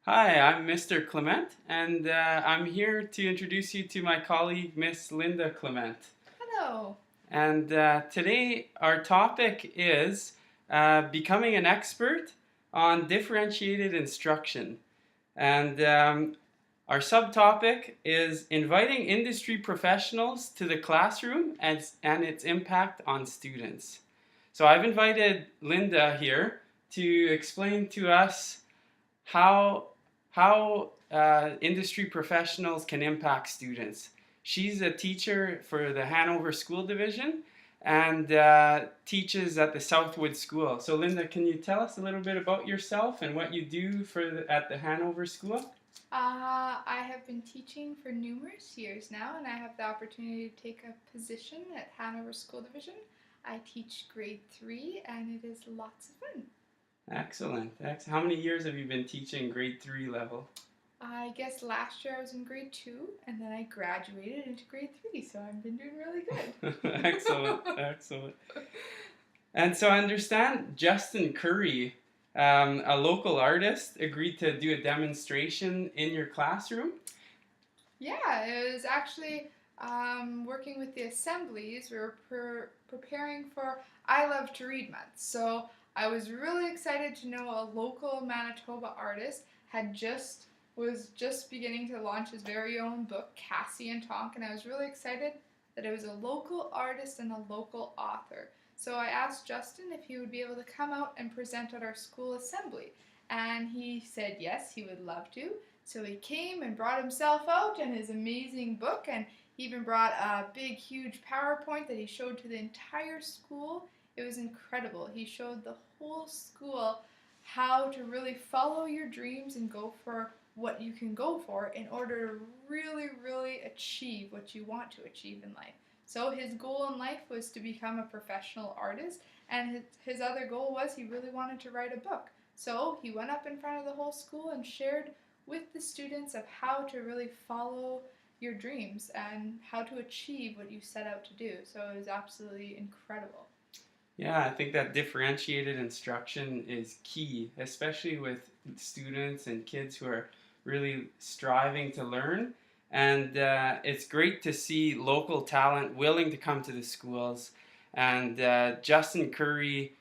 Hi, I'm Mr. Clement, and I'm here to introduce you to my colleague, Miss Linda Clement. Hello. And today, our topic is becoming an expert on differentiated instruction. And our subtopic is inviting industry professionals to the classroom and its impact on students. So I've invited Linda here to explain to us how industry professionals can impact students. She's a teacher for the Hanover School Division and teaches at the Southwood School. So, Linda, can you tell us a little bit about yourself and what you do at the Hanover School? I have been teaching for numerous years now, and I have the opportunity to take a position at Hanover School Division. I teach grade 3, and it is lots of fun. Excellent. How many years have you been teaching grade 3 level? I guess last year I was in grade 2, and then I graduated into grade 3, so I've been doing really good. Excellent, excellent. And so I understand Justin Currie, a local artist, agreed to do a demonstration in your classroom. Yeah, it was actually working with the assemblies. We were preparing for I Love to Read Month. So I was really excited to know a local Manitoba artist was just beginning to launch his very own book, Cassie and Tonk, and I was really excited that it was a local artist and a local author. So I asked Justin if he would be able to come out and present at our school assembly, and he said yes, he would love to. So he came and brought himself out and his amazing book, and he even brought a big, huge PowerPoint that he showed to the entire school. It was incredible. He showed the whole school how to really follow your dreams and go for what you can go for in order to really, really achieve what you want to achieve in life. So his goal in life was to become a professional artist, and his other goal was he really wanted to write a book. So he went up in front of the whole school and shared with the students of how to really follow your dreams and how to achieve what you set out to do. So it was absolutely incredible. Yeah, I think that differentiated instruction is key, especially with students and kids who are really striving to learn. And it's great to see local talent willing to come to the schools. And Justin Currie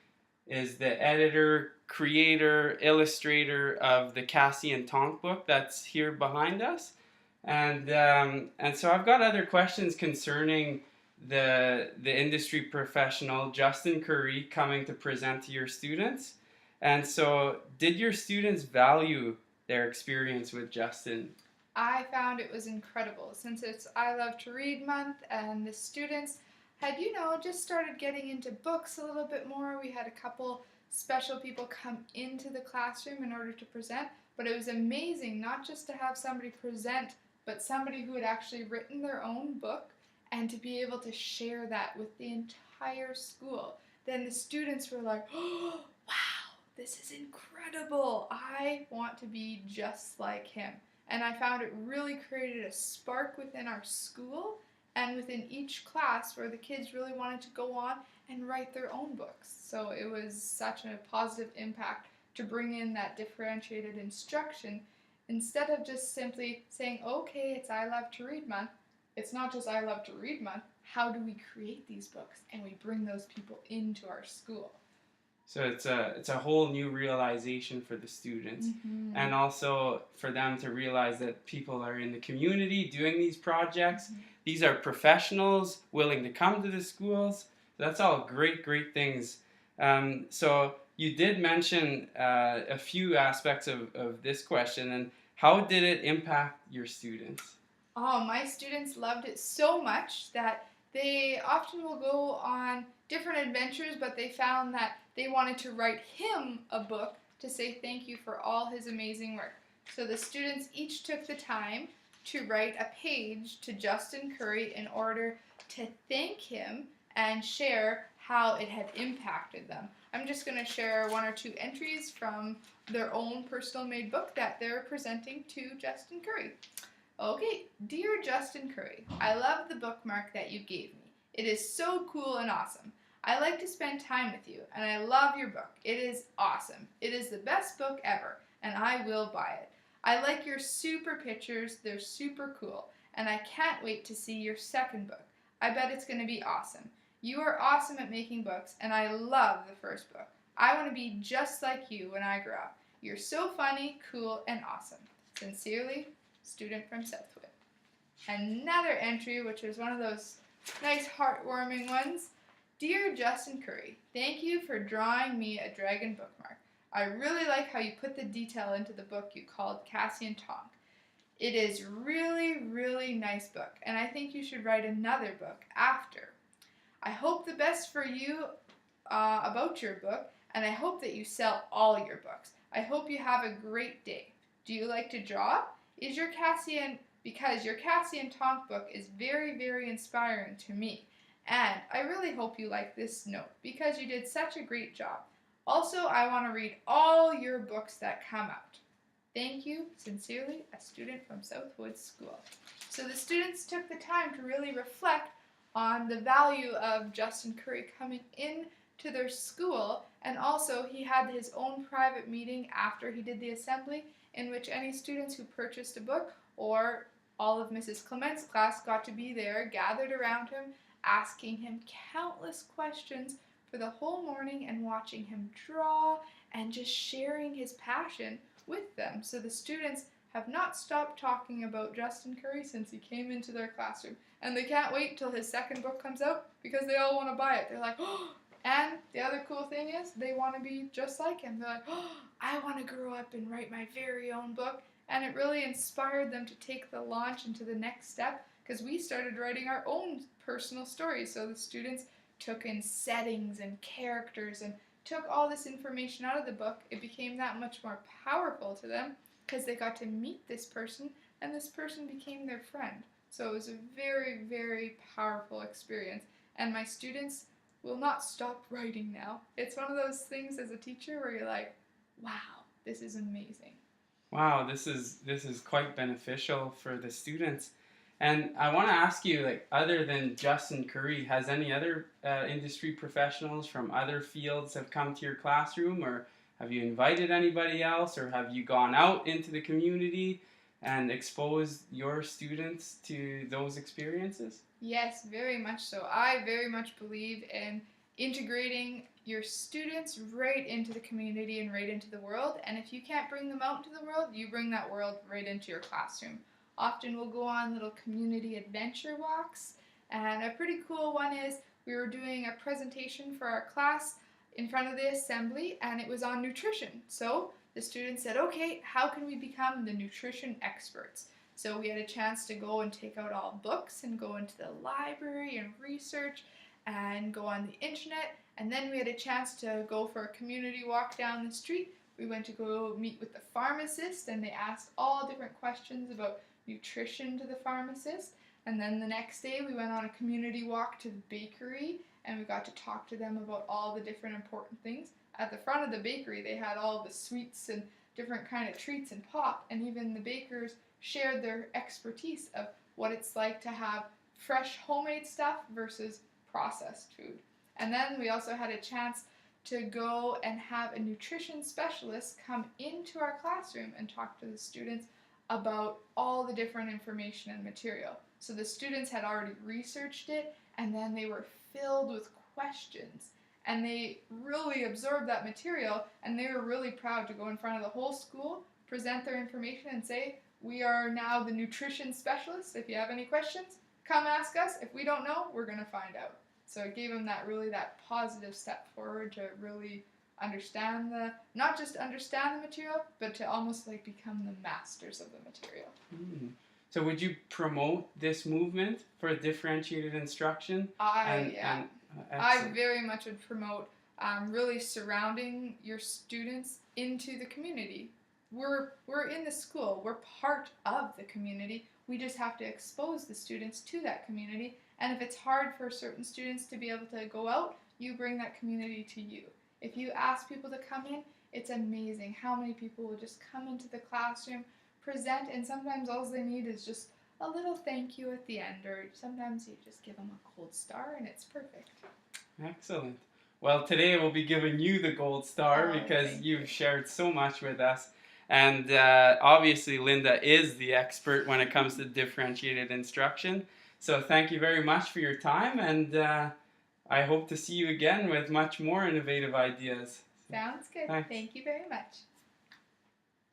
is the editor, creator, illustrator of the Cassie and Tonk book that's here behind us. And so I've got other questions concerning the industry professional Justin Currie coming to present to your students. And so, did your students value their experience with Justin? I found it was incredible since it's I Love to Read month and the students had, just started getting into books a little bit more. We had a couple special people come into the classroom in order to present, but it was amazing not just to have somebody present, but somebody who had actually written their own book and to be able to share that with the entire school. Then the students were like, oh, wow, this is incredible. I want to be just like him. And I found it really created a spark within our school and within each class where the kids really wanted to go on and write their own books. So it was such a positive impact to bring in that differentiated instruction instead of just simply saying, okay, it's I Love to Read month. It's not just I Love to Read month. How do we create these books and we bring those people into our school? So it's a whole new realization for the students, and also for them to realize that people are in the community doing these projects. These are professionals willing to come to the schools. That's all great things. So you did mention a few aspects of this question, and how did it impact your students? Oh, my students loved it so much that they often will go on different adventures, but they found that they wanted to write him a book to say thank you for all his amazing work. So the students each took the time to write a page to Justin Currie in order to thank him and share how it had impacted them. I'm just going to share one or two entries from their own personal made book that they're presenting to Justin Currie. Okay, dear Justin Currie, I love the bookmark that you gave me. It is so cool and awesome. I like to spend time with you, and I love your book. It is awesome. It is the best book ever, and I will buy it. I like your super pictures, they're super cool, and I can't wait to see your second book. I bet it's going to be awesome. You are awesome at making books, and I love the first book. I want to be just like you when I grow up. You're so funny, cool, and awesome. Sincerely, student from Southwood. Another entry, which was one of those nice heartwarming ones. Dear Justin Currie, thank you for drawing me a dragon bookmark. I really like how you put the detail into the book you called Cassie and Tonk. It is really nice book, and I think you should write another book after. I hope the best for you about your book, and I hope that you sell all your books. I hope you have a great day. Do you like to draw? Because your Cassie and Tonk book is very inspiring to me. And I really hope you like this note because you did such a great job. Also, I want to read all your books that come out. Thank you, sincerely, a student from Southwood School. So the students took the time to really reflect on the value of Justin Currie coming in to their school, and also he had his own private meeting after he did the assembly in which any students who purchased a book or all of Mrs. Clement's class got to be there, gathered around him, asking him countless questions for the whole morning and watching him draw and just sharing his passion with them. So the students have not stopped talking about Justin Currie since he came into their classroom. And they can't wait till his second book comes out because they all want to buy it. They're like, oh! And the other cool thing is they want to be just like him. They're like, oh, I want to grow up and write my very own book. And it really inspired them to take the launch into the next step because we started writing our own personal stories. So the students took in settings and characters and took all this information out of the book. It became that much more powerful to them because they got to meet this person and this person became their friend. So it was a very powerful experience. And my students will not stop writing now. It's one of those things as a teacher where you're like, wow, this is amazing. Wow, this is quite beneficial for the students. And I want to ask you, like, other than Justin Currie, has any other industry professionals from other fields have come to your classroom, or have you invited anybody else, or have you gone out into the community and exposed your students to those experiences? Yes, very much so. I very much believe in integrating your students right into the community and right into the world. And if you can't bring them out into the world, you bring that world right into your classroom. Often we'll go on little community adventure walks. And a pretty cool one is we were doing a presentation for our class in front of the assembly, and it was on nutrition. So the students said, okay, how can we become the nutrition experts? So we had a chance to go and take out all books and go into the library and research and go on the internet. And then we had a chance to go for a community walk down the street. We went to go meet with the pharmacist and they asked all different questions about nutrition to the pharmacist. And then the next day we went on a community walk to the bakery and we got to talk to them about all the different important things. At the front of the bakery they had all the sweets and different kind of treats and pop, and even the bakers shared their expertise of what it's like to have fresh homemade stuff versus processed food. And then we also had a chance to go and have a nutrition specialist come into our classroom and talk to the students about all the different information and material. So the students had already researched it and then they were filled with questions. And they really absorbed that material and they were really proud to go in front of the whole school, present their information and say, we are now the nutrition specialists. If you have any questions, come ask us. If we don't know, we're going to find out. So it gave them that positive step forward to really understand not just understand the material, but to almost like become the masters of the material. Mm. So would you promote this movement for differentiated instruction? I very much would promote really surrounding your students into the community. We're in the school. We're part of the community. We just have to expose the students to that community. And if it's hard for certain students to be able to go out, you bring that community to you. If you ask people to come in, it's amazing how many people will just come into the classroom, present, and sometimes all they need is just a little thank you at the end, or sometimes you just give them a gold star and it's perfect. Excellent. Well, today we'll be giving you the gold star because you've shared so much with us. And obviously, Linda is the expert when it comes to differentiated instruction. So thank you very much for your time, and I hope to see you again with much more innovative ideas. Sounds good. Thanks. Thank you very much.